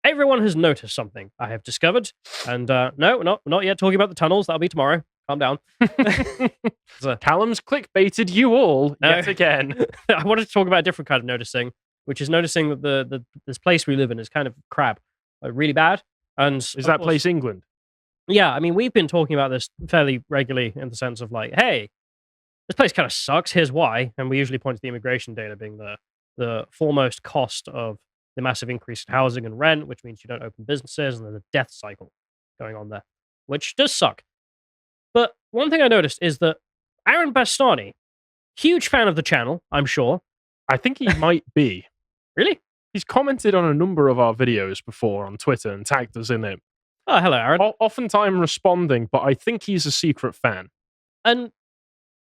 everyone has noticed something I have discovered. And no, not yet talking about the tunnels. That'll be tomorrow. Calm down. So, Callum's clickbaited you all yet again. I wanted to talk about a different kind of noticing, which is noticing that this place we live in is kind of crap, like really bad. And is that place England? Yeah, I mean, we've been talking about this fairly regularly in the sense of like, hey, this place kind of sucks. Here's why. And we usually point to the immigration data being the foremost cost of the massive increase in housing and rent, which means you don't open businesses and there's a death cycle going on there, which does suck. But one thing I noticed is that Aaron Bastani, huge fan of the channel, I'm sure. I think he might be. Really? He's commented on a number of our videos before on Twitter and tagged us in it. Oh, hello, Aaron. Oftentimes responding, but I think he's a secret fan. And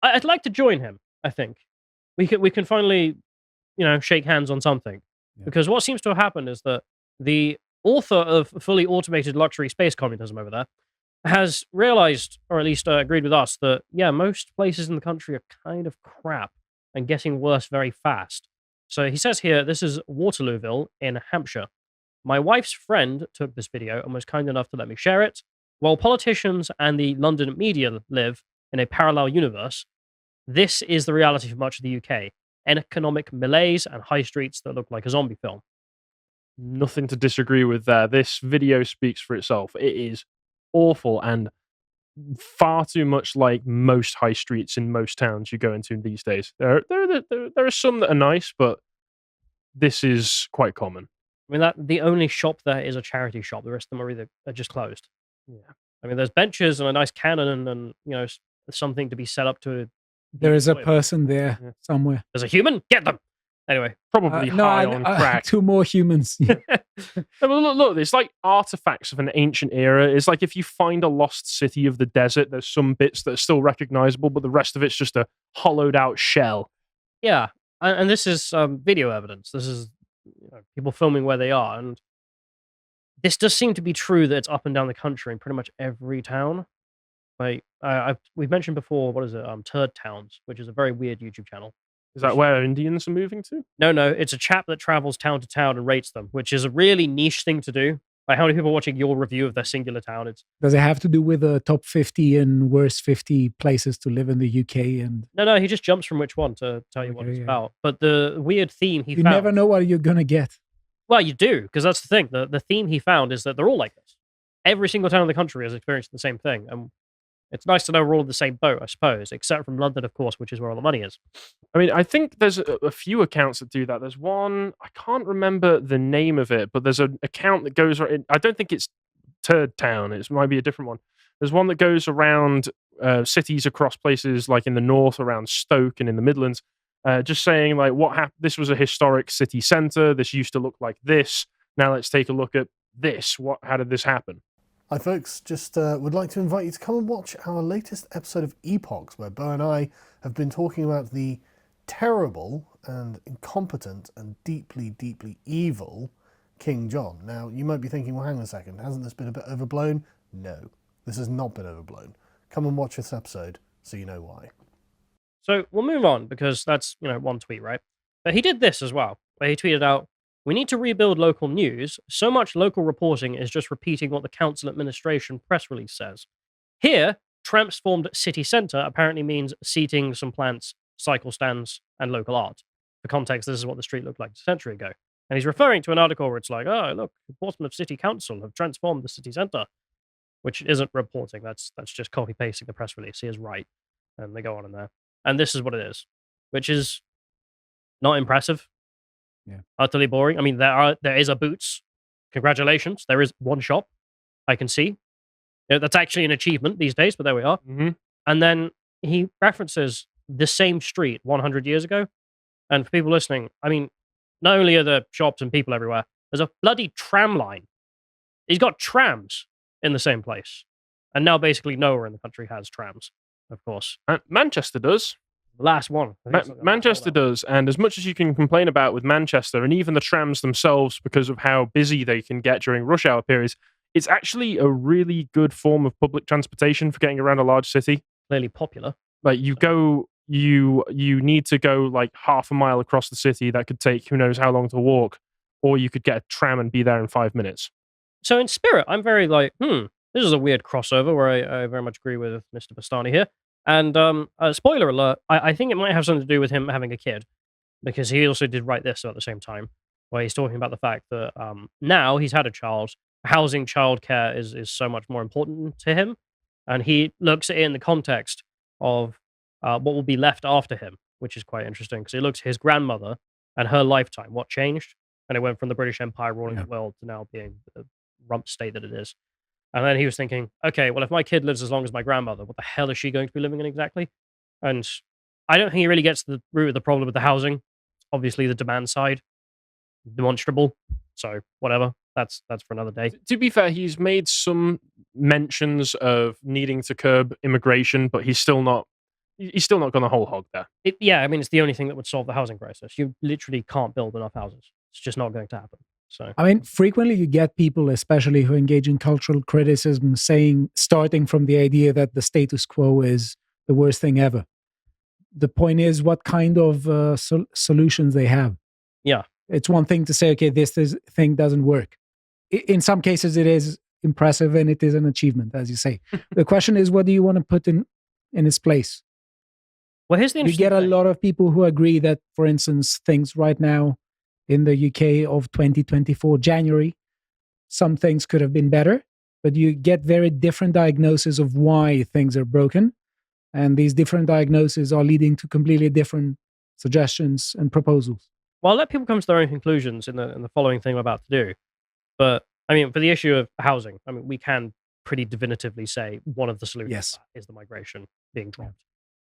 I'd like to join him, I think. We can finally, shake hands on something. Yeah. Because what seems to have happened is that the author of Fully Automated Luxury Space Communism over there has realized, or at least agreed with us, that, yeah, most places in the country are kind of crap and getting worse very fast. So he says here, this is Waterlooville in Hampshire. My wife's friend took this video and was kind enough to let me share it. While politicians and the London media live in a parallel universe, this is the reality for much of the UK. Economic malaise and high streets that look like a zombie film. Nothing to disagree with there. This video speaks for itself. It is awful and far too much like most high streets in most towns you go into these days. There are some that are nice, but this is quite common. I mean, the only shop there is a charity shop. The rest of them are just closed. Yeah. I mean, there's benches and a nice cannon and something to be set up to. There is a person there somewhere. There's a human? Get them! Anyway. Probably high on crack. 2 more humans. Look, it's like artifacts of an ancient era. It's like if you find a lost city of the desert, there's some bits that are still recognizable, but the rest of it's just a hollowed out shell. Yeah, and this is video evidence. This is people filming where they are, and this does seem to be true that it's up and down the country in pretty much every town. Like we've mentioned before, what is it? Turd Towns, which is a very weird YouTube channel. Is that where Indians are moving to? No, it's a chap that travels town to town and rates them, which is a really niche thing to do. Like how many people are watching your review of their singular town? Does it have to do with the top 50 and worst 50 places to live in the UK? And no, he just jumps from which one to tell you what it's about. But the weird theme he found... You never know what you're going to get. Well, you do, because that's the thing. The theme he found is that they're all like this. Every single town in the country has experienced the same thing. And it's nice to know we're all in the same boat, I suppose, except from London, of course, which is where all the money is. I mean, I think there's a few accounts that do that. There's one, I can't remember the name of it, but there's an account that goes, I don't think it's Turd Town, it might be a different one. There's one that goes around cities across places like in the north, around Stoke and in the Midlands, just saying like, this was a historic city centre, this used to look like this, now let's take a look at this. How did this happen? Hi folks, just would like to invite you to come and watch our latest episode of Epochs, where Bo and I have been talking about the terrible and incompetent and deeply, deeply evil King John. Now, you might be thinking, well, hang on a second, hasn't this been a bit overblown? No, this has not been overblown. Come and watch this episode so you know why. So we'll move on, because that's, one tweet, right? But he did this as well, where he tweeted out, "We need to rebuild local news. So much local reporting is just repeating what the council administration press release says. Here, transformed city centre apparently means seating, some plants, cycle stands, and local art. For context, this is what the street looked like a century ago." And he's referring to an article where it's like, oh, look, Portsmouth City Council have transformed the city centre, which isn't reporting. That's just copy-pasting the press release. He is right. And they go on in there. And this is what it is, which is not impressive. Yeah. Utterly boring. I mean, there is a Boots. Congratulations. There is one shop I can see. That's actually an achievement these days, but there we are. Mm-hmm. And then he references the same street 100 years ago. And for people listening, I mean, not only are there shops and people everywhere, there's a bloody tram line. He's got trams in the same place. And now basically nowhere in the country has trams, of course. Manchester does. The last one. Manchester does, and as much as you can complain about with Manchester, and even the trams themselves, because of how busy they can get during rush hour periods, it's actually a really good form of public transportation for getting around a large city. Clearly popular. Like you need to go like half a mile across the city. That could take who knows how long to walk, or you could get a tram and be there in 5 minutes. So in spirit, I'm very like, this is a weird crossover where I very much agree with Mr. Bastani here. And spoiler alert, I think it might have something to do with him having a kid, because he also did write this at the same time, where he's talking about the fact that now he's had a child, housing, childcare is so much more important to him, and he looks at it in the context of what will be left after him, which is quite interesting, because he looks at his grandmother and her lifetime, what changed, and it went from the British Empire ruling the world to now being the rump state that it is. And then he was thinking, okay, well, if my kid lives as long as my grandmother, what the hell is she going to be living in exactly? And I don't think he really gets to the root of the problem with the housing. Obviously, the demand side, demonstrable. So whatever, that's for another day. To be fair, he's made some mentions of needing to curb immigration, but he's still not gone the whole hog there. Yeah, I mean, it's the only thing that would solve the housing crisis. You literally can't build enough houses. It's just not going to happen. So I mean, frequently you get people, especially who engage in cultural criticism, starting from the idea that the status quo is the worst thing ever. The point is what kind of solutions they have. Yeah. It's one thing to say, okay, this thing doesn't work. In some cases, it is impressive and it is an achievement, as you say. The question is, what do you want to put in its place? Well, here's the You interesting get a thing. lot of people who agree that, for instance, things right now in the UK of 2024 January, some things could have been better, but you get very different diagnoses of why things are broken. And these different diagnoses are leading to completely different suggestions and proposals. Well, I'll let people come to their own conclusions in the following thing I'm about to do. But, I mean, for the issue of housing, I mean, we can pretty definitively say one of the solutions is the migration being dropped.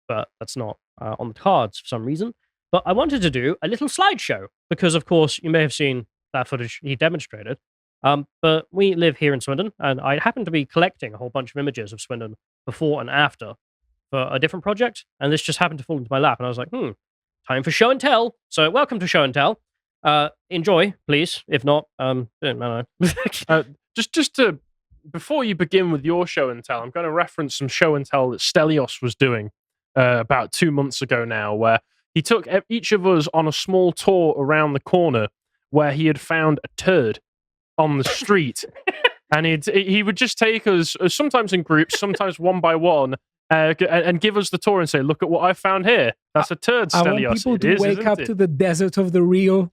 But that's not on the cards for some reason. But I wanted to do a little slideshow because, of course, you may have seen that footage he demonstrated. But we live here in Swindon, and I happen to be collecting a whole bunch of images of Swindon before and after for a different project, and this just happened to fall into my lap, and I was like, time for show and tell. So welcome to show and tell. Enjoy, please. If not, don't know. Just to, before you begin with your show and tell, I'm going to reference some show and tell that Stelios was doing about 2 months ago now, where he took each of us on a small tour around the corner where he had found a turd on the street. And he would just take us, sometimes in groups, sometimes one by one, and give us the tour and say, look at what I found here. That's a turd, Stelios. I want people to wake up to the desert of the real.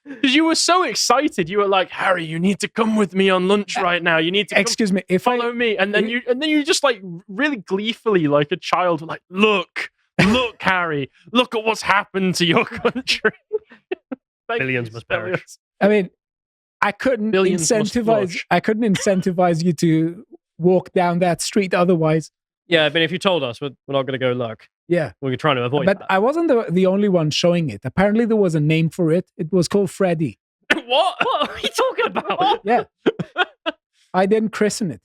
Because you were so excited. You were like, Harry, you need to come with me on lunch right now. You need to excuse me, if follow me. And then you just like really gleefully, like a child, like, look, Harry, look at what's happened to your country. Billions must perish. I mean, I couldn't incentivize you to walk down that street otherwise. Yeah, I mean, if you told us, we're not going to go look. Yeah. We're trying to avoid but that. I wasn't the only one showing it. Apparently there was a name for it. It was called Freddy. What are you talking about? Yeah. I didn't christen it.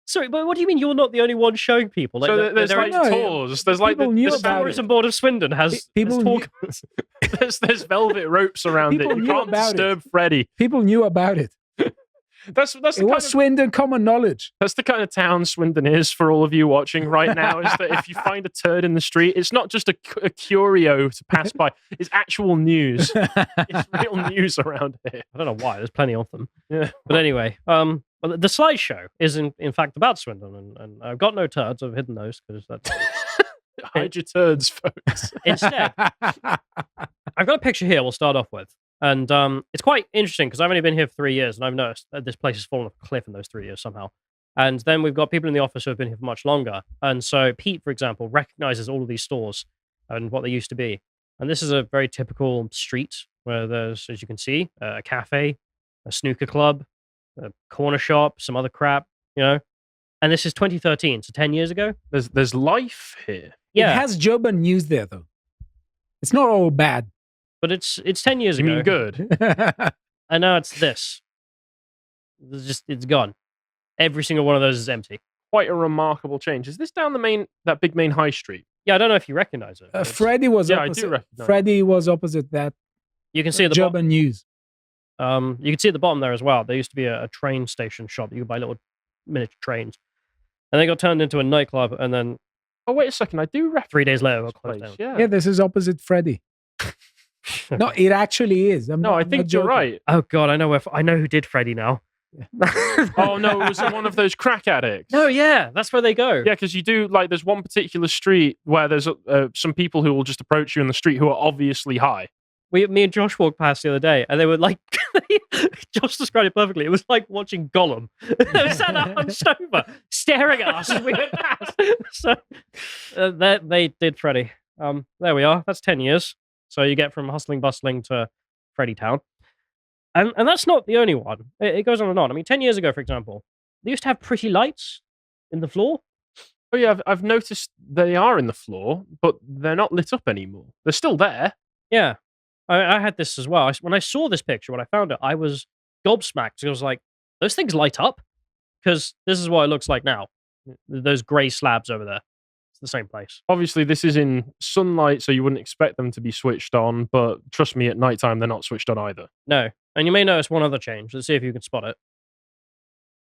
Sorry, but what do you mean you're not the only one showing people? Like, so there's like tours. There's like the tourism board of Swindon has there's velvet ropes around it. You can't disturb Freddy. People knew about it. That's it was Swindon common knowledge. That's the kind of town Swindon is for all of you watching right now. Is that if you find a turd in the street, it's not just a curio to pass by. It's actual news. It's real news around here. I don't know why. There's plenty of them. Yeah. But anyway, well, the slideshow is in fact about Swindon, and I've got no turds. I've hidden those because that's hide your turds, folks. Instead, I've got a picture here. We'll start off with. And it's quite interesting because I've only been here for 3 years, and I've noticed that this place has fallen off a cliff in those 3 years somehow. And then we've got people in the office who have been here for much longer. And so Pete, for example, recognizes all of these stores and what they used to be. And this is a very typical street where there's, as you can see, a cafe, a snooker club, a corner shop, some other crap, you know. And this is 2013, so 10 years ago. There's life here. Yeah. It has job and news there, though. It's not all bad. But it's 10 years ago. You mean good? And now it's this. It's gone. Every single one of those is empty. Quite a remarkable change. Is this down that big main high street? Yeah, I don't know if you recognize it. Freddy was opposite. I do recognize Freddy was opposite that. You can see at the job and news. You can see at the bottom there as well. There used to be a train station shop. You could buy little miniature trains, and they got turned into a nightclub. And then, oh wait a second, I do recognize 3 days later, got closed down. Yeah, this is opposite Freddy. No, it actually is. No, I think you're right. Oh God, I know who did Freddy now. Oh no, it was in one of those crack addicts. No, yeah, that's where they go. Yeah, because you do, like, there's one particular street where there's some people who will just approach you in the street who are obviously high. Me and Josh walked past the other day, and they were like, Josh described it perfectly. It was like watching Gollum. They were sat up on sofa, staring at us as we went past. So they did Freddy. There we are. That's 10 years. So you get from hustling bustling to Freddy Town. And that's not the only one. It goes on and on. I mean, 10 years ago, for example, they used to have pretty lights in the floor. Oh yeah, I've noticed they are in the floor, but they're not lit up anymore. They're still there. Yeah. I had this as well. When I saw this picture, when I found it, I was gobsmacked. I was like, those things light up? Because this is what it looks like now. Those grey slabs over there. It's the same place. Obviously, this is in sunlight, so you wouldn't expect them to be switched on, but trust me, at nighttime, they're not switched on either. No. And you may notice one other change. Let's see if you can spot it.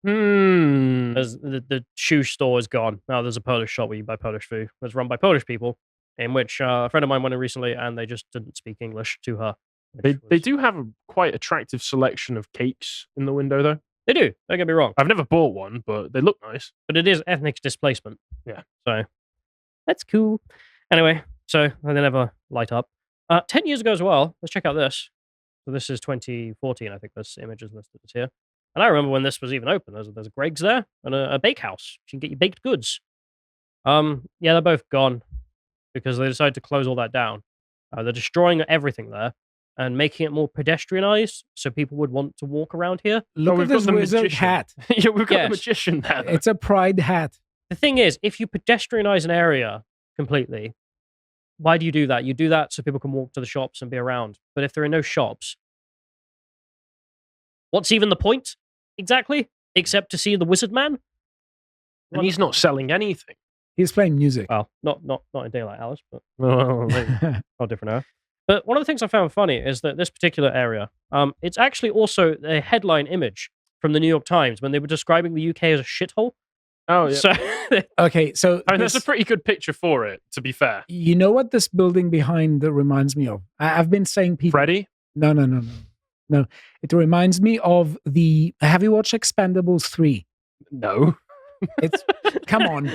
The shoe store is gone. Now there's a Polish shop where you buy Polish food. It's run by Polish people, in which a friend of mine went in recently, and they just didn't speak English to her. They do have a quite attractive selection of cakes in the window, though. They do. Don't get me wrong. I've never bought one, but they look nice. But it is ethnic displacement. Yeah. So that's cool. Anyway, so they never light up. 10 years ago as well, let's check out this. So this is 2014, I think this image is listed as here. And I remember when this was even open. There's a Greg's there and a bakehouse. You can get your baked goods. Yeah, they're both gone because they decided to close all that down. They're destroying everything there and making it more pedestrianized so people would want to walk around here. Look at this wizard magician. hat. Yeah, we've got Yes. the magician there. It's a pride hat. The thing is, if you pedestrianize an area completely, why do you do that? You do that so people can walk to the shops and be around. But if there are no shops, what's even the point exactly? Except to see the wizard man? And he's not selling anything. He's playing music. Well, not in Daylight Hours, but Well, a different era. But one of the things I found funny is that this particular area, it's actually also a headline image from the New York Times when they were describing the UK as a shithole. oh, yeah. So Okay, so I mean, that's a pretty good picture for it, to be fair. you know what this building behind reminds me of? I've been saying people. Freddy? No. It reminds me of the. Have you watched Expendables 3? No. It's come on.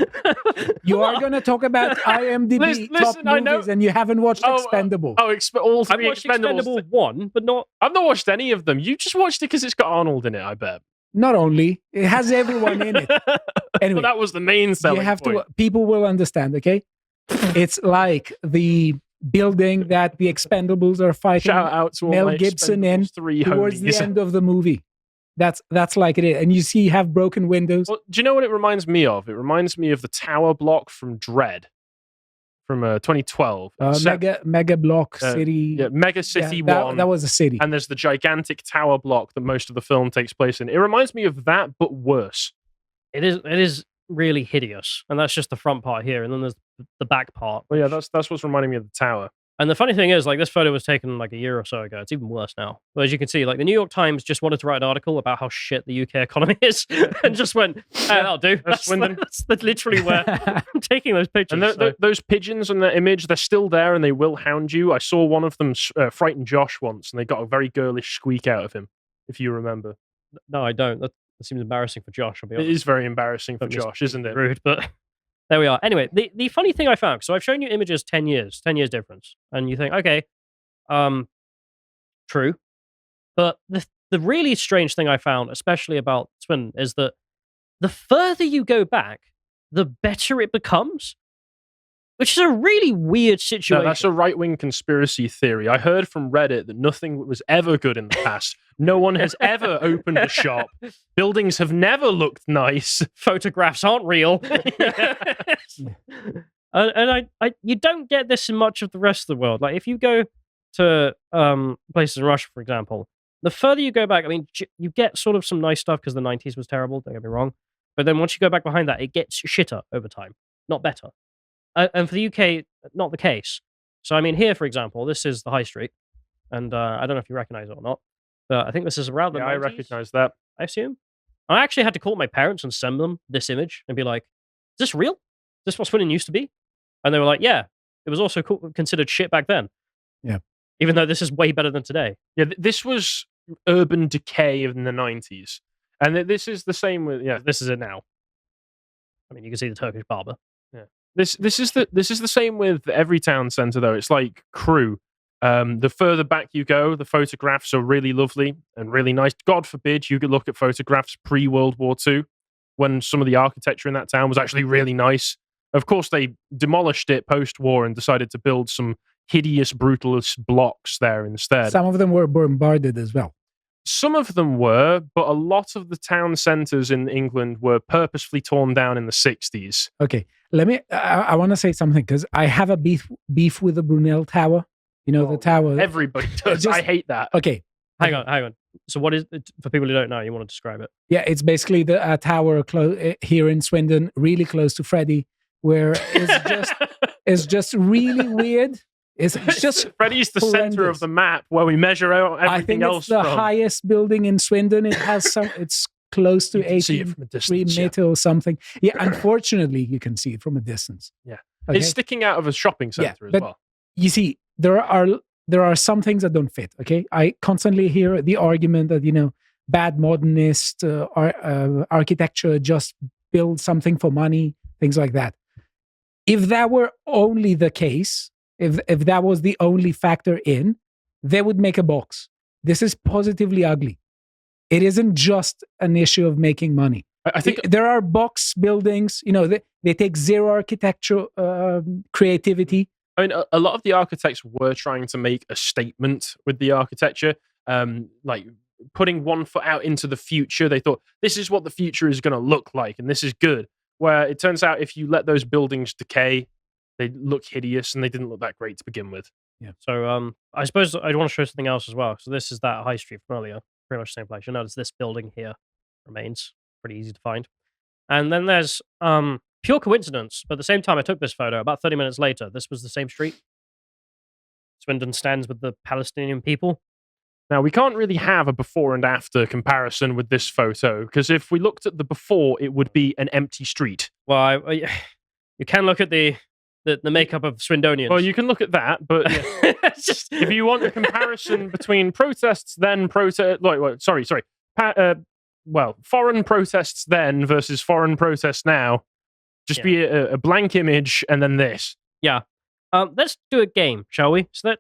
You are going to talk about IMDb top Listen, I know- movies, and you haven't watched Expendable. Oh, all I've three watched Expendables. Expendable 1, but not... I've not watched any of them. You just watched it because it's got Arnold in it, I bet. Not only it has everyone in it. Anyway, But that was the main selling you have point. to. People will understand. Okay, it's like the building that the Expendables are fighting Shout out to all Mel my Gibson in Expendables 3 towards the homies. end of the movie. That's like it is, and you see you have broken windows. Well, do you know what it reminds me of? It reminds me of the tower block from Dread from 2012. Mega Block uh, City. Yeah, Mega City that, 1. that was a city. And there's the gigantic tower block that most of the film takes place in. It reminds me of that, but worse. It is really hideous. And that's just the front part here. And then there's the back part. Well, yeah, that's what's reminding me of the tower. And the funny thing is, like, this photo was taken like a year or so ago. It's even worse now. But as you can see, like, the New York Times just wanted to write an article about how shit the UK economy is and just went, that'll do. That's Swindon. that's literally where I'm taking those pictures. And so- those pigeons in that image, they're still there and they will hound you. I saw one of them frighten Josh once and they got a very girlish squeak out of him, if you remember. No, I don't. That seems embarrassing for Josh, I'll be It honest. is very embarrassing for Don't miss- Josh, isn't it? Rude, but there we are. Anyway, the funny thing I found, so I've shown you images 10 years difference, and you think, okay, true. But the really strange thing I found, especially about Swindon, is that the further you go back, the better it becomes, which is a really weird No, situation. that's a right-wing conspiracy theory. I heard from Reddit that nothing was ever good in the past. No one has ever opened a shop. Buildings have never looked nice. Photographs aren't real. And I you don't get this in much of the rest of the world. Like if you go to places in Russia, for example, the further you go back, I mean, you get sort of some nice stuff because the 90s was terrible, don't get me wrong. But then once you go back behind that, it gets shitter over time, not better. And for the UK, not the case. So, I mean, here, for example, this is the High Street. And I don't know if you recognize it or not, but I think this is around the 90s, I recognize that. I assume. I actually had to call my parents and send them this image and be like, is this real? Is this what Swindon used to be? And they were like, yeah. It was also considered shit back then. Yeah. Even though this is way better than today. Yeah, this was urban decay in the 90s. And this is the same with This is it now. I mean, you can see the Turkish barber. Yeah. This is the same with every town centre though. It's like Crewe. The further back you go, the photographs are really lovely and really nice. God forbid you could look at photographs pre-World War II, when some of the architecture in that town was actually really nice. Of course, they demolished it post-war and decided to build some hideous, brutalist blocks there instead. Some of them were bombarded as well. Some of them were, but a lot of the town centres in England were purposefully torn down in the 60s. Okay, I want to say something, because I have a beef with the Brunel Tower. You know, the tower. Everybody does. I hate that. Okay. Hang on. So what is it, for people who don't know, you want to describe it? Yeah, it's basically the tower here in Swindon, really close to Freddy, where it's just really weird. It's just Freddy's the center of the map where we measure out everything else. I think it's the highest building in Swindon. It has it's close to 83 meter or something. Yeah, unfortunately, you can see it from a distance. Yeah, okay? It's sticking out of a shopping center as well. You see, there are some things that don't fit. Okay, I constantly hear the argument that bad modernist architecture just build something for money, things like that. If that were only the case, if that was the only factor in, they would make a box. This is positively ugly. It isn't just an issue of making money. I think there are box buildings. They take zero architectural creativity. I mean, a lot of the architects were trying to make a statement with the architecture, like putting one foot out into the future. They thought, this is what the future is going to look like, and this is good. Where it turns out if you let those buildings decay, they look hideous, and they didn't look that great to begin with. Yeah. So I suppose I'd want to show something else as well. So this is that high street from earlier, pretty much the same place. You'll notice this building here remains pretty easy to find. And then there's pure coincidence, but at the same time I took this photo, about 30 minutes later, this was the same street. Swindon stands with the Palestinian people. Now, we can't really have a before and after comparison with this photo, because if we looked at the before, it would be an empty street. Well, you can look at the makeup of Swindonians. Well, you can look at that, but if you want a comparison between protests then, foreign protests then versus foreign protests now, just be a blank image and then this. Yeah. Let's do a game, shall we? So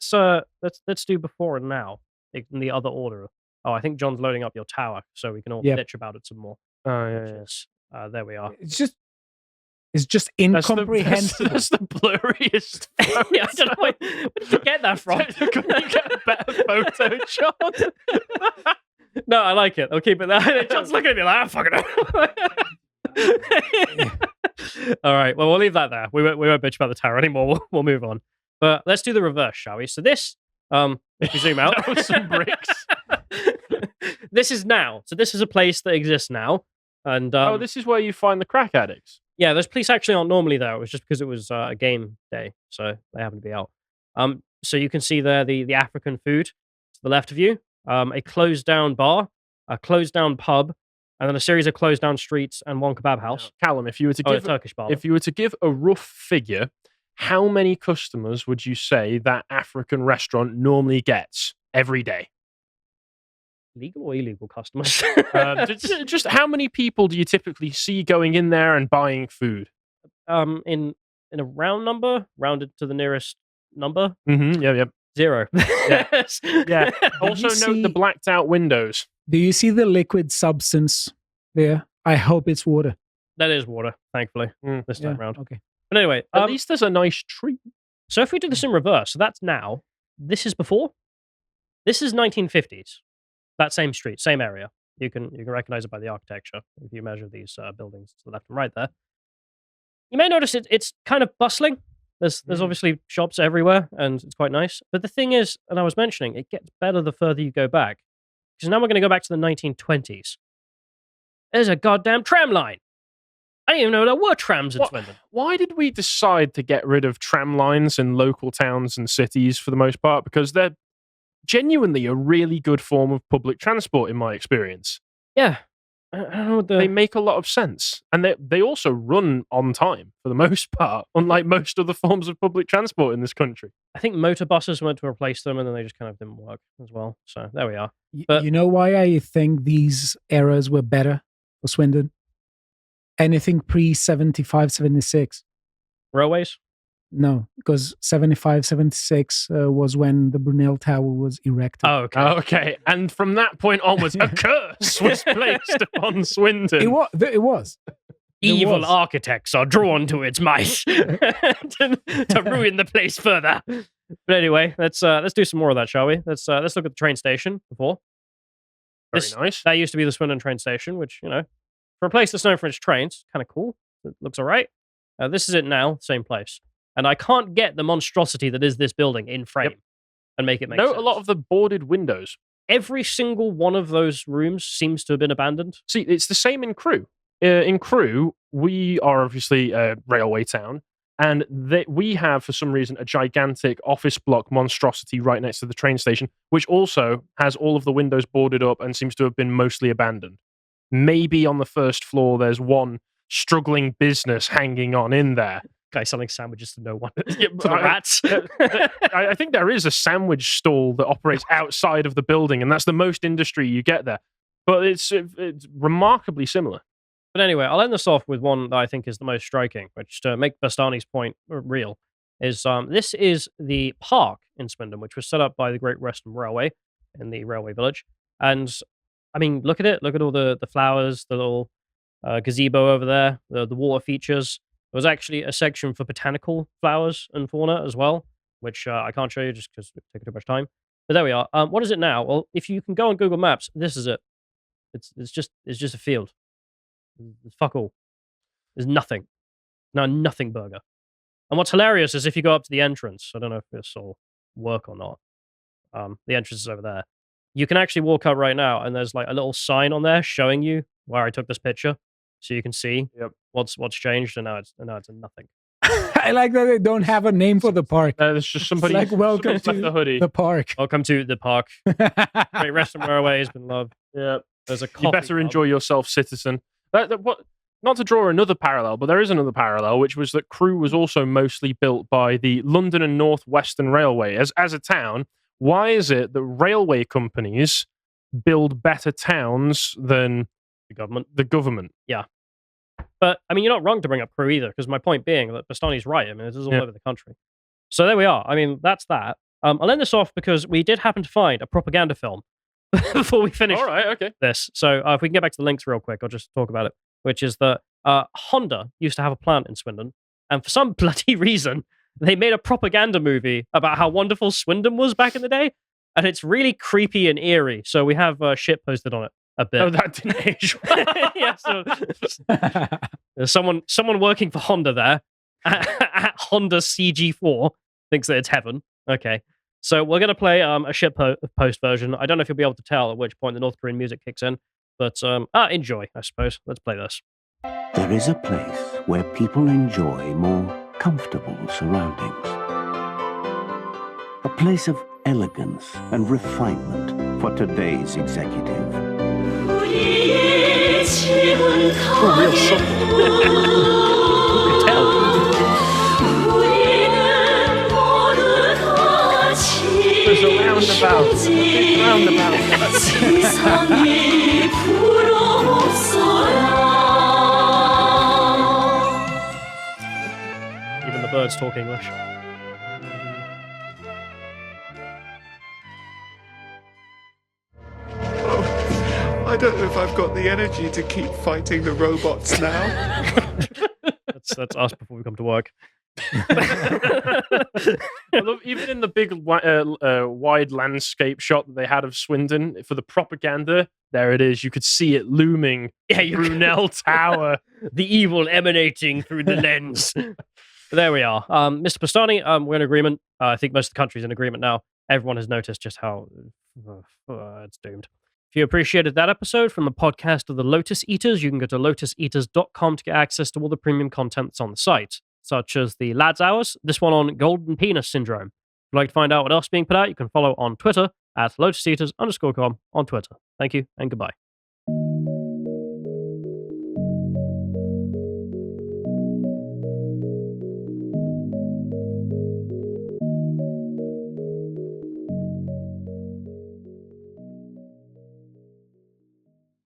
let's do before and now in the other order. Oh, I think John's loading up your tower, so we can all bitch about it some more. Oh yeah. Yes. There we are. It's just incomprehensible. That's the blurriest photo. Yeah, I don't know where did you get that from? Can you get a better photo, John? No, I like it. I'll keep it there. John's looking at me like, fucking all right, well, we'll leave that there. We won't bitch about the tower anymore. We'll move on. But let's do the reverse, shall we? So this, if you zoom out. That was some bricks. This is now. So this is a place that exists now. And this is where you find the crack addicts. Yeah, those police actually aren't normally there. It was just because it was a game day, so they happen to be out. So you can see there the African food to the left of you, a closed down bar, a closed down pub, and then a series of closed down streets and one kebab house. Callum, if you were to give a Turkish bar, if you were to give a rough figure, how many customers would you say that African restaurant normally gets every day? Legal or illegal customers? Just how many people do you typically see going in there and buying food? In a round number, rounded to the nearest number. Mm-hmm. Yeah. 0. Yeah. Also note the blacked out windows. Do you see the liquid substance there? I hope it's water. That is water, thankfully, this time round. Okay. But anyway, at least there's a nice tree. So if we do this in reverse, so that's now. This is before. This is 1950s. That same street, same area. You can recognize it by the architecture if you measure these buildings to the left and right there. You may notice it's kind of bustling. There's obviously shops everywhere, and it's quite nice. But the thing is, and I was mentioning, it gets better the further you go back. Because now we're going to go back to the 1920s. There's a goddamn tram line. I didn't even know there were trams in Swindon. Why did we decide to get rid of tram lines in local towns and cities for the most part? Because they're genuinely a really good form of public transport in my experience. Yeah. I don't know what they make a lot of sense, and they also run on time for the most part, unlike most other forms of public transport in this country. I think motor buses went to replace them, and then they just kind of didn't work as well. So there we are. But you know why I think these eras were better for Swindon? Anything pre 75, 76. railways. No, because 75, 76 was when the Brunel Tower was erected. Oh, okay. Okay, and from that point onwards, a curse was placed upon Swindon. It was. Evil was. architects are drawn to its might to ruin the place further. But anyway, let's do some more of that, shall we? Let's look at the train station before. Very nice. That used to be the Swindon train station, which, for a place that's known for its trains, kind of cool. It looks all right. This is it now, same place. And I can't get the monstrosity that is this building in frame and make it make sense. Note a lot of the boarded windows. Every single one of those rooms seems to have been abandoned. See, it's the same in Crewe. In Crewe, we are obviously a railway town, and we have, for some reason, a gigantic office block monstrosity right next to the train station, which also has all of the windows boarded up and seems to have been mostly abandoned. Maybe on the first floor, there's one struggling business hanging on in there. Guy selling sandwiches to no one. Yeah, to the rats. I think there is a sandwich stall that operates outside of the building, and that's the most industry you get there. But it's remarkably similar. But anyway, I'll end this off with one that I think is the most striking, which, to make Bastani's point real, is this is the park in Swindon, which was set up by the Great Western Railway in the railway village. And, I mean, look at it. Look at all the flowers, the little gazebo over there, the water features. There was actually a section for botanical flowers and fauna as well, which I can't show you just because it would take too much time. But there we are. What is it now? Well, if you can go on Google Maps, this is it. It's just a field. Fuck all. There's nothing. No, nothing burger. And what's hilarious is if you go up to the entrance, I don't know if this will work or not. The entrance is over there. You can actually walk up right now, and there's like a little sign on there showing you where I took this picture. So you can see what's changed, and now it's a nothing. I like that they don't have a name for the park. There's just somebody. It's like, welcome left the hoodie. the park. Welcome to the park. Great Western Railway has been loved. Yeah, there's a. You better enjoy yourself, citizen. Not to draw another parallel, but there is another parallel, which was that Crewe was also mostly built by the London and North Western Railway. As a town, why is it that railway companies build better towns than the government? Yeah. But, I mean, you're not wrong to bring up Crewe either, because my point being that Bastani's right. I mean, this is all over the country. So there we are. I mean, that's that. I'll end this off because we did happen to find a propaganda film before we finish this. So if we can get back to the links real quick, I'll just talk about it, which is that Honda used to have a plant in Swindon, and for some bloody reason, they made a propaganda movie about how wonderful Swindon was back in the day, and it's really creepy and eerie. So we have shit posted on it. A bit. Oh, that didn't age. Yeah, so there's someone working for Honda there at Honda CG4 thinks that it's heaven. Okay, so we're gonna play a shit post version. I don't know if you'll be able to tell at which point the North Korean music kicks in, but enjoy, I suppose. Let's play this. There is a place where people enjoy more comfortable surroundings. A place of elegance and refinement for today's executive. Oh, real subtle. You can tell. There's a roundabout. Even the birds talk English. I don't know if I've got the energy to keep fighting the robots now. That's us before we come to work. I love, even in the big wide landscape shot that they had of Swindon for the propaganda, there it is. You could see it looming. Yeah, Brunel Tower. The evil emanating through the lens. There we are. Mr. Pastani, we're in agreement. I think most of the country's in agreement now. Everyone has noticed just how it's doomed. If you appreciated that episode from the podcast of the Lotus Eaters, you can go to lotuseaters.com to get access to all the premium content that's on the site, such as the Lads Hours, this one on Golden Penis Syndrome. If you'd like to find out what else is being put out, you can follow on Twitter at lotuseaters_com on Twitter. Thank you and goodbye.